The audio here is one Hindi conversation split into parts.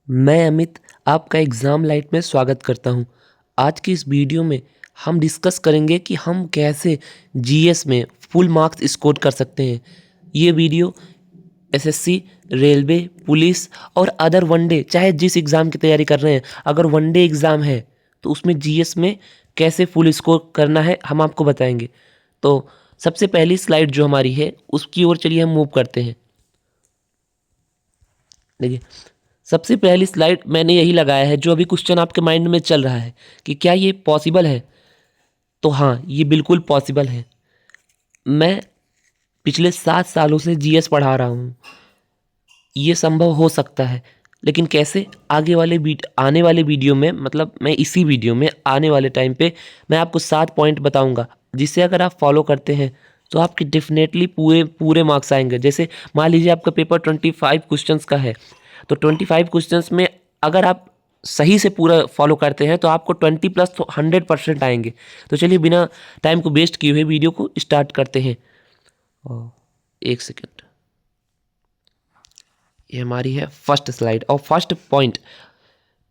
मैं अमित आपका एग्ज़ाम लाइट में स्वागत करता हूं। आज की इस वीडियो में हम डिस्कस करेंगे कि हम कैसे जीएस में फुल मार्क्स स्कोर कर सकते हैं। ये वीडियो एसएससी, रेलवे, पुलिस और अदर वनडे चाहे जिस एग्ज़ाम की तैयारी कर रहे हैं, अगर वनडे एग्ज़ाम है तो उसमें जीएस में कैसे फुल स्कोर करना है हम आपको बताएंगे। तो सबसे पहली स्लाइड जो हमारी है उसकी ओर चलिए हम मूव करते हैं। देखिए, सबसे पहली स्लाइड मैंने यही लगाया है जो अभी क्वेश्चन आपके माइंड में चल रहा है कि क्या ये पॉसिबल है। तो हाँ, ये बिल्कुल पॉसिबल है। मैं पिछले 7 सालों से जीएस पढ़ा रहा हूँ। ये संभव हो सकता है, लेकिन कैसे? आने वाले वीडियो में, मतलब मैं इसी वीडियो में आने वाले टाइम पे मैं आपको 7 पॉइंट बताऊंगा, जिससे अगर आप फॉलो करते हैं तो आपके डेफिनेटली पूरे पूरे मार्क्स आएंगे। जैसे मान लीजिए आपका पेपर 25 क्वेश्चंस का है, तो 25 क्वेश्चंस में अगर आप सही से पूरा फॉलो करते हैं तो आपको 20+ तो 100% आएंगे। तो चलिए बिना टाइम को वेस्ट किए हुए वीडियो को स्टार्ट करते हैं। एक सेकेंड, ये हमारी है फर्स्ट स्लाइड और फर्स्ट पॉइंट।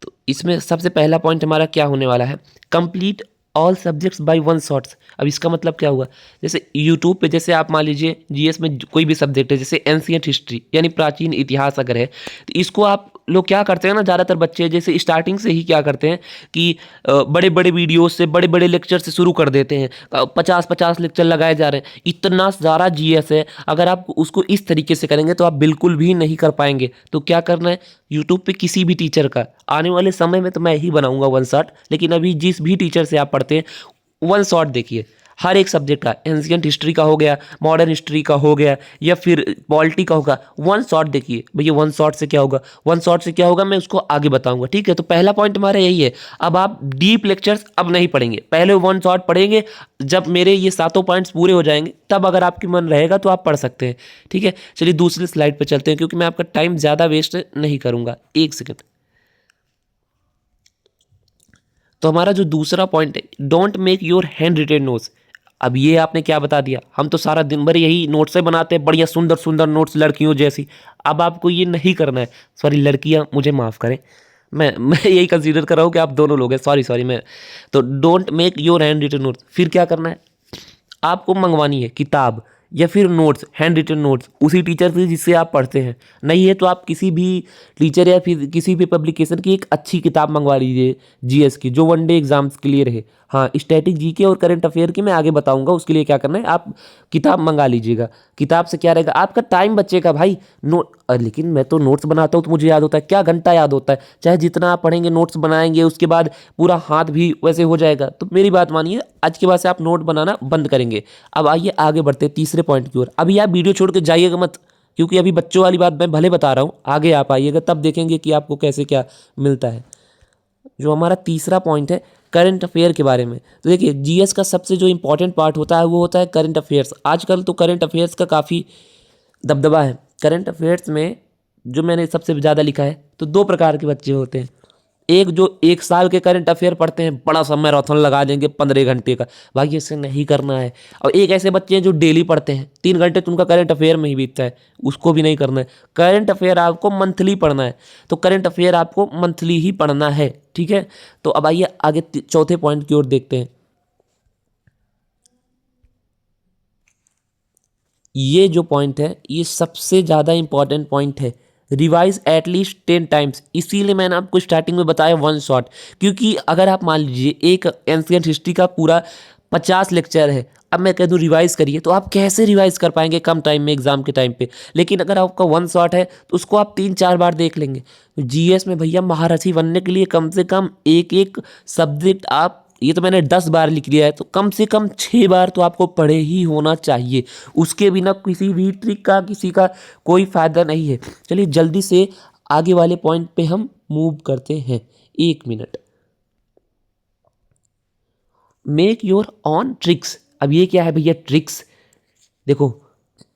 तो इसमें सबसे पहला पॉइंट हमारा क्या होने वाला है? Complete all subjects by one shots. अब इसका मतलब क्या हुआ? जैसे यूट्यूब पे, जैसे आप मान लीजिए जीएस में कोई भी सब्जेक्ट है, जैसे एंशियंट हिस्ट्री यानी प्राचीन इतिहास अगर है, तो इसको आप लोग क्या करते हैं ना, ज़्यादातर बच्चे जैसे स्टार्टिंग से ही क्या करते हैं कि बड़े बड़े वीडियोज से, बड़े बड़े लेक्चर से शुरू कर देते हैं। 50-50 लेक्चर लगाए जा रहे हैं। इतना सारा जीएस है, अगर आप उसको इस तरीके से करेंगे तो आप बिल्कुल भी नहीं कर पाएंगे। तो क्या करना है? यूट्यूब पे किसी भी टीचर का, आने वाले समय में तो मैं ही बनाऊंगा वन शॉट, लेकिन अभी जिस भी टीचर से आप पढ़ते हैं वन शॉट देखिए। हर एक सब्जेक्ट का, एंशियंट हिस्ट्री का हो गया, मॉडर्न हिस्ट्री का हो गया, या फिर पॉलिटी का होगा, वन शॉट देखिए। भैया वन शॉट से क्या होगा? वन शॉट से क्या होगा मैं उसको आगे बताऊंगा, ठीक है? तो पहला पॉइंट हमारा यही है। अब आप डीप लेक्चर्स अब नहीं पढ़ेंगे, पहले वन शॉट पढ़ेंगे। जब मेरे ये 7 पॉइंट्स पूरे हो जाएंगे तब अगर आपकी मन रहेगा तो आप पढ़ सकते हैं, ठीक है? चलिए दूसरी स्लाइड पर चलते हैं, क्योंकि मैं आपका टाइम ज़्यादा वेस्ट नहीं करूंगा। एक सेकेंड। तो हमारा जो दूसरा पॉइंट है, don't make your hand retain notes. अब ये आपने क्या बता दिया? हम तो सारा दिन भर यही नोट्स से बनाते हैं, बढ़िया सुंदर सुंदर नोट्स, लड़कियों जैसी। अब आपको ये नहीं करना है। सॉरी लड़कियां, मुझे माफ़ करें, मैं यही कंसीडर कर रहा हूँ कि आप दोनों लोग हैं। सॉरी सॉरी, मैं तो don't make your hand retain notes. फिर क्या करना है? आपको मंगवानी है किताब या फिर नोट्स, हैंड रिटन नोट्स, उसी टीचर से जिससे आप पढ़ते हैं। नहीं है तो आप किसी भी टीचर या फिर किसी भी पब्लिकेशन की एक अच्छी किताब मंगवा लीजिए जीएस की, जो वनडे एग्जाम्स के लिए रहे। हाँ, स्टैटिक जीके और करंट अफेयर की मैं आगे बताऊंगा, उसके लिए क्या करना है, आप किताब मंगा लीजिएगा। किताब से क्या रहेगा? आपका टाइम बचेगा भाई। लेकिन मैं तो नोट्स बनाता हूँ तो मुझे याद होता है, क्या घंटा याद होता है? चाहे जितना आप पढ़ेंगे, नोट्स बनाएंगे, उसके बाद पूरा हाथ भी वैसे हो जाएगा। तो मेरी बात मानिए, आज के बाद से आप नोट बनाना बंद करेंगे। अब आइए आगे बढ़ते हैं तीसरे पॉइंट की ओर। अभी आप वीडियो छोड़ के जाइएगा मत, क्योंकि अभी बच्चों वाली बात मैं भले बता रहा हूँ, आगे आप आइएगा तब देखेंगे कि आपको कैसे क्या मिलता है। जो हमारा तीसरा पॉइंट है करंट अफेयर के बारे में, तो देखिए जीएस का सबसे जो इंपॉर्टेंट पार्ट होता है वो होता है करंट अफेयर्स। आजकल तो करंट अफेयर्स का काफ़ी दबदबा है। करंट अफेयर्स में जो मैंने सबसे ज़्यादा लिखा है, तो 2 प्रकार के बच्चे होते हैं। एक जो 1 साल के करंट अफेयर पढ़ते हैं, बड़ा सा मैराथन लगा देंगे 15 घंटे का, भाई ऐसे नहीं करना है। और एक ऐसे बच्चे हैं जो डेली पढ़ते हैं, 3 घंटे तो उनका करंट अफेयर में ही बीतता है, उसको भी नहीं करना है। करंट अफेयर आपको मंथली पढ़ना है, तो करंट अफेयर आपको मंथली ही पढ़ना है, ठीक है? तो अब आइए आगे चौथे पॉइंट की ओर देखते हैं। ये जो पॉइंट है ये सबसे ज़्यादा इंपॉर्टेंट पॉइंट है। Revise at least 10 times. इसीलिए मैंने आपको स्टार्टिंग में बताया वन शॉट, क्योंकि अगर आप मान लीजिए एक एंशियंट हिस्ट्री का पूरा 50 लेक्चर है, अब मैं कह दूँ रिवाइज करिए, तो आप कैसे रिवाइज कर पाएंगे कम टाइम में एग्जाम के टाइम पे? लेकिन अगर आपका वन शॉट है तो उसको आप 3-4 बार देख लेंगे। जीएस में भैया महारथी बनने के लिए कम से कम एक एक सब्जेक्ट आप, ये तो मैंने 10 बार लिख दिया है, तो कम से कम 6 बार तो आपको पढ़े ही होना चाहिए। उसके बिना किसी भी ट्रिक का, किसी का कोई फायदा नहीं है। चलिए जल्दी से आगे वाले पॉइंट पे हम मूव करते हैं। 1 minute. Make your on tricks. अब ये क्या है भैया ट्रिक्स? देखो,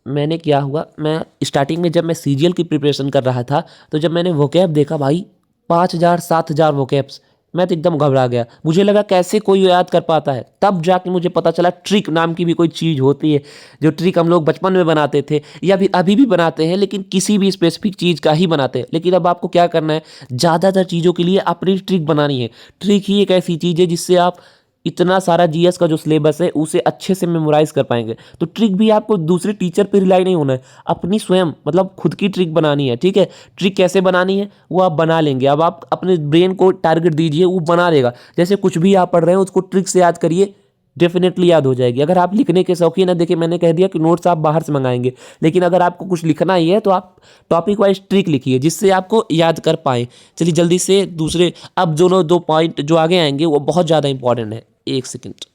मैंने क्या हुआ, मैं स्टार्टिंग में जब मैं सीजीएल की प्रिपरेशन कर रहा था, तो जब मैंने वोकैब देखा भाई, 5,000 7,000 वोकैब्स, मैं तो एकदम घबरा गया। मुझे लगा कैसे कोई याद कर पाता है, तब जाके मुझे पता चला ट्रिक नाम की भी कोई चीज़ होती है। जो ट्रिक हम लोग बचपन में बनाते थे या फिर अभी भी बनाते हैं, लेकिन किसी भी स्पेसिफिक चीज़ का ही बनाते हैं। लेकिन अब आपको क्या करना है, ज़्यादातर चीज़ों के लिए अपनी ट्रिक बनानी है। ट्रिक ही एक ऐसी चीज़ है जिससे आप इतना सारा जीएस का जो सिलेबस है उसे अच्छे से मेमोराइज कर पाएंगे। तो ट्रिक भी आपको दूसरे टीचर पे रिलाई नहीं होना है, अपनी स्वयं मतलब खुद की ट्रिक बनानी है। ठीक है, ट्रिक कैसे बनानी है वो आप बना लेंगे। अब आप अपने ब्रेन को टारगेट दीजिए, वो बना देगा। जैसे कुछ भी आप पढ़ रहे हैं उसको ट्रिक से याद करिए, डेफिनेटली याद हो जाएगी। अगर आप लिखने के शौकीन है, देखिए मैंने कह दिया कि नोट्स आप बाहर से मंगाएंगे, लेकिन अगर आपको कुछ लिखना ही है तो आप टॉपिक वाइज ट्रिक लिखिए जिससे आपको याद कर पाएँ। चलिए जल्दी से दूसरे, अब दोनों दो पॉइंट जो आगे आएंगे वो बहुत ज़्यादा इंपॉर्टेंट है। एक सेकेंड।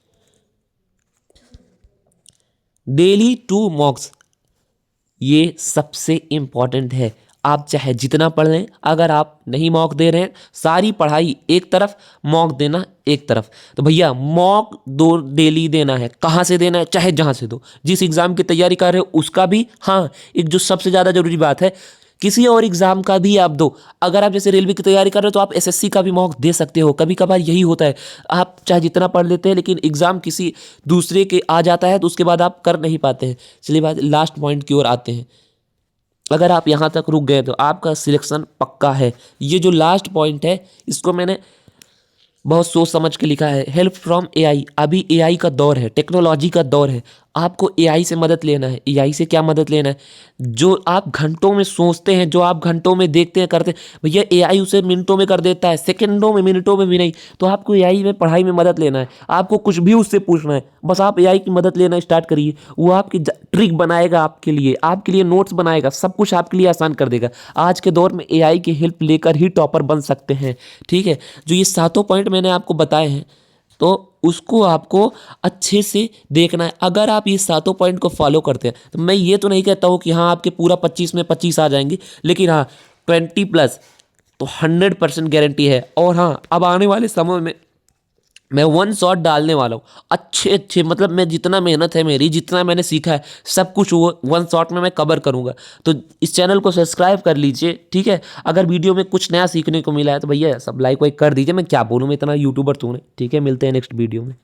डेली 2 मॉक्स, ये सबसे इंपॉर्टेंट है। आप चाहे जितना पढ़ लें, अगर आप नहीं मॉक दे रहे हैं, सारी पढ़ाई एक तरफ, मॉक देना एक तरफ, तो भैया मॉक दो डेली देना है। कहाँ से देना है, चाहे जहाँ से दो। जिस एग्ज़ाम की तैयारी कर रहे हो उसका भी, हाँ एक जो सबसे ज़्यादा ज़रूरी बात है, किसी और एग्ज़ाम का भी आप दो। अगर आप जैसे रेलवे की तैयारी कर रहे हो तो आप एसएससी का भी मॉक दे सकते हो। कभी कभार यही होता है, आप चाहे जितना पढ़ लेते हैं लेकिन एग्ज़ाम किसी दूसरे के आ जाता है तो उसके बाद आप कर नहीं पाते हैं। चलिए बात लास्ट पॉइंट की ओर आते हैं। अगर आप यहाँ तक रुक गए तो आपका सिलेक्शन पक्का है। ये जो लास्ट पॉइंट है इसको मैंने बहुत सोच समझ के लिखा है। Help from AI. अभी एआई का दौर है, टेक्नोलॉजी का दौर है। आपको एआई से मदद लेना है। एआई से क्या मदद लेना है, जो आप घंटों में सोचते हैं, जो आप घंटों में देखते हैं करते हैं, भैया एआई उसे मिनटों में कर देता है, सेकंडों में, मिनटों में भी नहीं। तो आपको एआई में पढ़ाई में मदद लेना है। आपको कुछ भी उससे पूछना है, बस आप एआई की मदद लेना स्टार्ट करिए। वो आपकी ट्रिक बनाएगा, आपके लिए नोट्स बनाएगा, सब कुछ आपके लिए आसान कर देगा। आज के दौर में एआई की हेल्प लेकर ही टॉपर बन सकते हैं। ठीक है, जो ये सातों पॉइंट मैंने आपको बताए हैं तो उसको आपको अच्छे से देखना है। अगर आप ये सातों पॉइंट को फॉलो करते हैं तो मैं ये तो नहीं कहता हूँ कि हाँ आपके पूरा 25 में 25 आ जाएंगे, लेकिन हाँ 20+ तो 100% गारंटी है। और हाँ अब आने वाले समय में मैं 1 शॉट डालने वाला हूँ, अच्छे अच्छे, मतलब मैं जितना मेहनत है मेरी, जितना मैंने सीखा है, सब कुछ वो 1 शॉट में मैं कवर करूँगा। तो इस चैनल को सब्सक्राइब कर लीजिए। ठीक है, अगर वीडियो में कुछ नया सीखने को मिला है तो भैया सब लाइक वाइक कर दीजिए। मैं क्या बोलूँ, मैं इतना यूट्यूबर तो हूँ नहीं। ठीक है, मिलते हैं नेक्स्ट वीडियो में।